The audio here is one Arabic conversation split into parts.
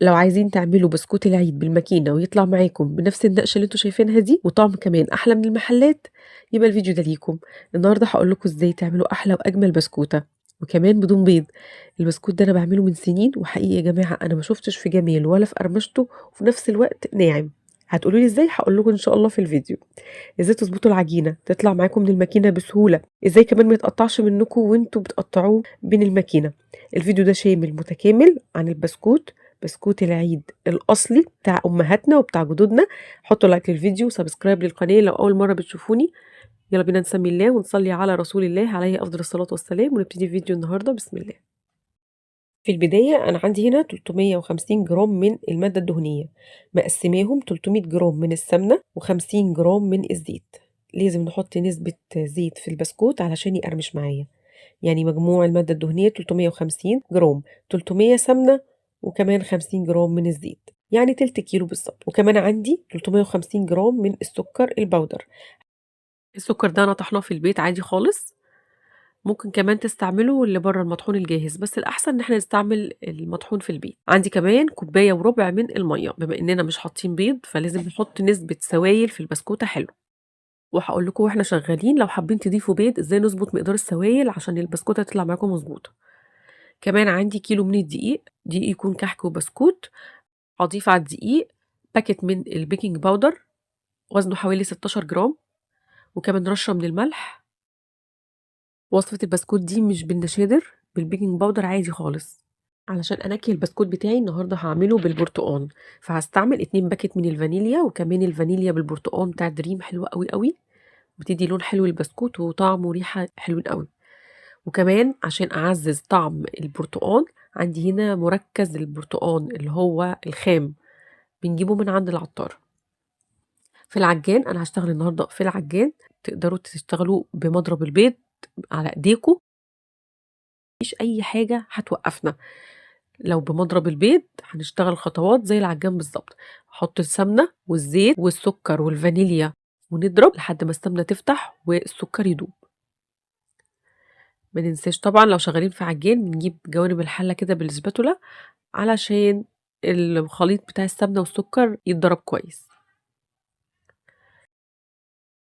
لو عايزين تعملوا بسكوت العيد بالماكينة ويطلع معاكم بنفس النقشة اللي انتم شايفينها دي وطعم كمان أحلى من المحلات، يبقى الفيديو ده ليكم. النهاردة هقول لكم ازاي تعملوا أحلى وأجمل بسكوتة وكمان بدون بيض. البسكوت ده أنا بعمله من سنين، وحقيقي يا جماعة أنا ما شفتش في جمال ولا في قرمشته، وفي نفس الوقت ناعم. هتقولوا لي ازاي؟ هقول لكم ان شاء الله في الفيديو. ازاي تظبطوا العجينة تطلع معاكم من الماكينة بسهولة، ازاي كمان ما يتقطعش منكم وانتوا بتقطعوه بين الماكينة. الفيديو ده شامل متكامل عن البسكوت، بسكوت العيد الأصلي بتاع أمهاتنا وبتاع جدودنا. حطوا لايك للفيديو وسبسكرايب للقناة لو أول مرة بتشوفوني. يلا بينا نسمي الله ونصلي على رسول الله عليه أفضل الصلاة والسلام، ونبتدي فيديو النهاردة. بسم الله. في البداية أنا عندي هنا 350 جرام من المادة الدهنية، مقسماهم 300 جرام من السمنة و50 جرام من الزيت. لازم نحط نسبة زيت في البسكوت علشان يقرمش معايا. يعني مجموع المادة الدهنية 350 جرام، 300 سمنة وكمان 50 جرام من الزيت، يعني تلت كيلو بالظبط. وكمان عندي 350 جرام من السكر البودر. السكر ده أنا طحناه في البيت عادي خالص. ممكن كمان تستعملوا اللي بره المطحون الجاهز، بس الأحسن إن احنا نستعمل المطحون في البيت. عندي كمان كوباية وربع من المية، بما إننا مش حاطين بيض فلازم نحط نسبة سوائل في البسكوتة حلو. وهقول لكم واحنا شغالين لو حابين تضيفوا بيض ازاي نظبط مقدار السوائل عشان البسكوتة تطلع معاكم مظبوطة. كمان عندي كيلو من الدقيق، دقيق يكون كحك وبسكوت. هضيف على الدقيق باكت من البيكنج باودر وزنه حوالي 16 جرام، وكمان رشة من الملح. وصفة البسكوت دي مش بالنشادر، بالبيكنج باودر عادي خالص. علشان انكي البسكوت بتاعي النهارده هعمله بالبرتقال، فهستعمل 2 باكت من الفانيليا، وكمان الفانيليا بالبرتقال بتاع دريم حلوة قوي قوي، بتدي لون حلو للبسكوت وطعم وريحة حلوين قوي. وكمان عشان اعزز طعم البرتقال عندي هنا مركز البرتقال اللي هو الخام، بنجيبه من عند العطار. في العجان انا هشتغل النهارده في العجان، تقدروا تشتغلوا بمضرب البيض على ايديكم، مفيش اي حاجه هتوقفنا. لو بمضرب البيض هنشتغل خطوات زي العجان بالظبط. احط السمنه والزيت والسكر والفانيليا ونضرب لحد ما السمنه تفتح والسكر يدوب. ما ننساش طبعا لو شغالين في عجان بنجيب جوانب الحله كده بالسباتولا علشان الخليط بتاع السمنه والسكر يتضرب كويس.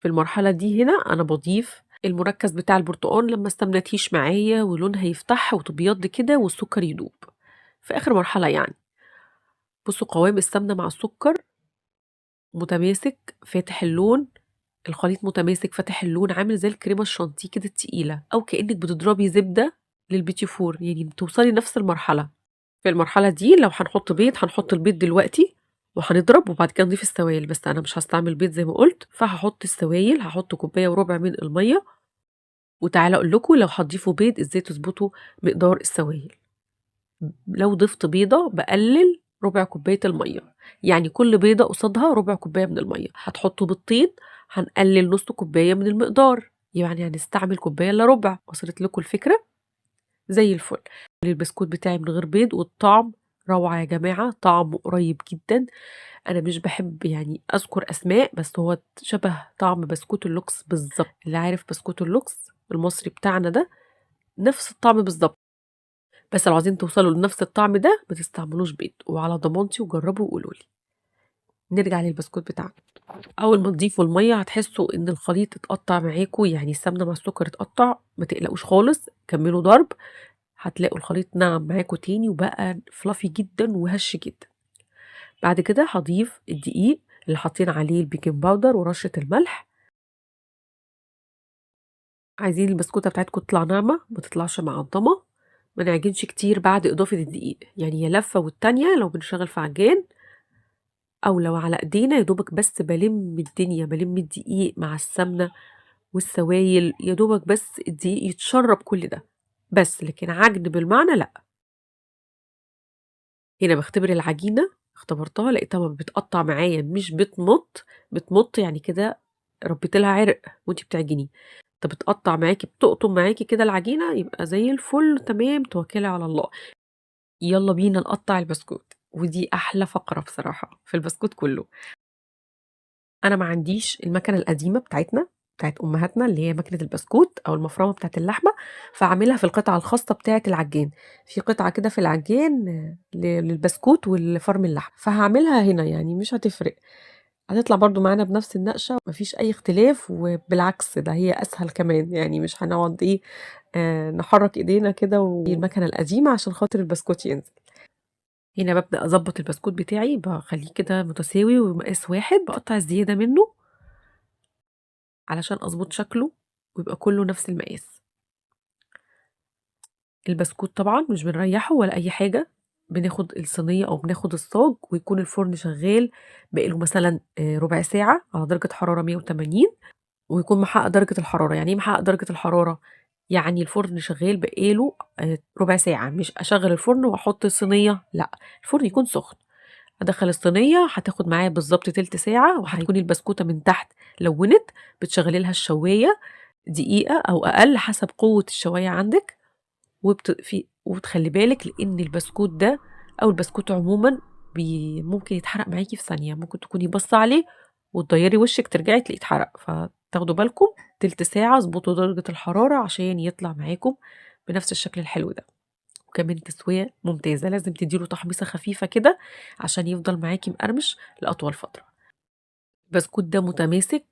في المرحله دي هنا انا بضيف المركز بتاع البرتقال لما السمنه تهيش معايا ولونها يفتح وتبيض كده والسكر يدوب في اخر مرحله يعني. بصوا قوام السمنه مع السكر متماسك فاتح اللون، الخليط متماسك فاتح اللون عامل زي الكريمه الشانتيه كده التقيله، او كانك بتضربي زبده للبيتي فور، يعني بتوصلي نفس المرحله. في المرحله دي لو هنحط بيض هنحط البيض دلوقتي وهنضرب وبعد كده نضيف السوائل، بس انا مش هستعمل بيض زي ما قلت، فهحط السوائل. هحط كوبايه وربع من الميه، وتعالى اقول لكم لو هتضيفوا بيض ازاي تظبطوا مقدار السوائل. لو ضفت بيضة بقلل ربع كوباية المية، يعني كل بيضة قصادها ربع كوباية من المية. هتحطوا بيضتين هنقلل نص كوباية من المقدار، يعني هنستعمل كوباية الا ربع. وصلت لكم الفكرة؟ زي الفل. البسكوت بتاعي من غير بيض والطعم روعة يا جماعة، طعمه قريب جدا. انا مش بحب يعني اذكر اسماء، بس هو شبه طعم بسكوت اللوكس بالظبط. اللي عارف بسكوت اللوكس المصري بتاعنا ده نفس الطعم بالظبط. بس لو عايزين توصلوا لنفس الطعم ده ما تستعملوش بيض، وعلى ضمانتي وجربوا وقولوا لي. نرجع للبسكوت بتاعنا. اول ما تضيفوا الميه هتحسوا ان الخليط اتقطع معاكم، يعني السمنه مع السكر اتقطع، ما تقلقوش خالص، كملوا ضرب. هتلاقوا الخليط ناعم معاكم تاني وبقى فلافي جدا وهش جدا. بعد كده هضيف الدقيق اللي حاطين عليه البيكنج باودر ورشه الملح. عايزين البسكوته بتاعتكم تطلع ناعمه ما تطلعش معضمه، ما نعجنش كتير بعد اضافه الدقيق، يعني يا لفه والتانيه لو بنشتغل في عجان، او لو على ايدينا يا دوبك بس بلم الدنيا، بلم الدقيق مع السمنه والسوائل يا دوبك بس الدقيق يتشرب كل ده بس، لكن عجن بالمعنى لا. هنا بختبر العجينه، اختبرتها لقيتها ما بتقطع معايا، مش بتمط. بتمط يعني كده ربيت لها عرق وانتي بتعجني. طب بتقطع معاكي بتقطم معاكي كده العجينه، يبقى زي الفل تمام، توكلي على الله. يلا بينا نقطع البسكوت، ودي احلى فقره بصراحه في البسكوت كله. انا ما عنديش المكنه القديمه بتاعتنا، بتاعة أمهاتنا اللي هي ماكينة البسكوت أو المفرمة بتاعة اللحمة، فاعملها في القطعة الخاصة بتاعة العجان، في قطعة كده في العجان للبسكوت ولفرم اللحمة، فهاعملها هنا يعني مش هتفرق، هتطلع برضه معانا بنفس النقشة ما فيش أي اختلاف، وبالعكس ده هي أسهل كمان، يعني مش هنقعد إيه نحرك إيدينا كده والمكنة القديمة عشان خاطر البسكوت ينزل. هنا بابدأ أضبّط البسكوت بتاعي، باخلّيه كده متساوي ومقاس واحد، باقطّع الزيادة منه علشان أضبط شكله ويبقى كلّه نفس المقاس. البسكوت طبعًا مش بنريّحه ولا أي حاجة، بناخد الصينية أو بناخد الصاج ويكون الفرن شغّال بقى له مثلًا ربع ساعة على درجة حرارة 180 ويكون محقق درجة الحرارة. يعني إيه محقق درجة الحرارة؟ يعني الفرن شغال بقى له ربع ساعة، مش أشغّل الفرن وأحط الصينية، لأ، الفرن يكون سخن. أدخّل الصينية هتاخد معايا بالضبط تِلت ساعة وهتكون البسكوتة من تحت لوِّنت، بتشغّلي لها الشواية دقيقة أو أقل حسب قوة الشواية عندِك، وتخلّي بالِك لإن البسكوت ده أو البسكوت عمومًا ممكن يتحرق معاكِ في ثانية، ممكن تكوني باصّة عليه وتغيّري وشِّك ترجعي تلاقيه اتحرق، فتاخدوا بالكم تِلت ساعة اضبطوا درجة الحرارة عشان يطلع معاكم بنفس الشكل الحلو ده. وكمان تسوية ممتازة، لازم تدّي له تحميصة خفيفة كده عشان يفضل معاكِ مقرمش لأطول فترة. البسكوت ده متماسك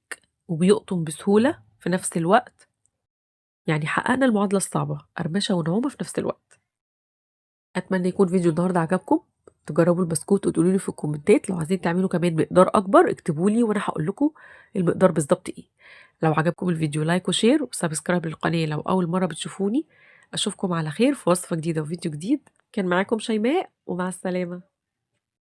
وبيقطم بسهولة في نفس الوقت، يعني حققنا المعادلة الصعبة، قرمشة ونعومة في نفس الوقت. أتمنى يكون فيديو النهارده عجبكم، تجربوا البسكوت وتقولوا لي في الكومنتات، لو عايزين تعملوا كمان مقدار أكبر اكتبوا لي وأنا هاقول لكم المقدار بالضبط إيه. لو عجبكم الفيديو لايك وشير وسبسكرايب للقناة لو أول مرة بتشوفوني. أشوفكم على خير في وصفة جديدة وفيديو جديد. كان معاكم شيماء ومع السلامة.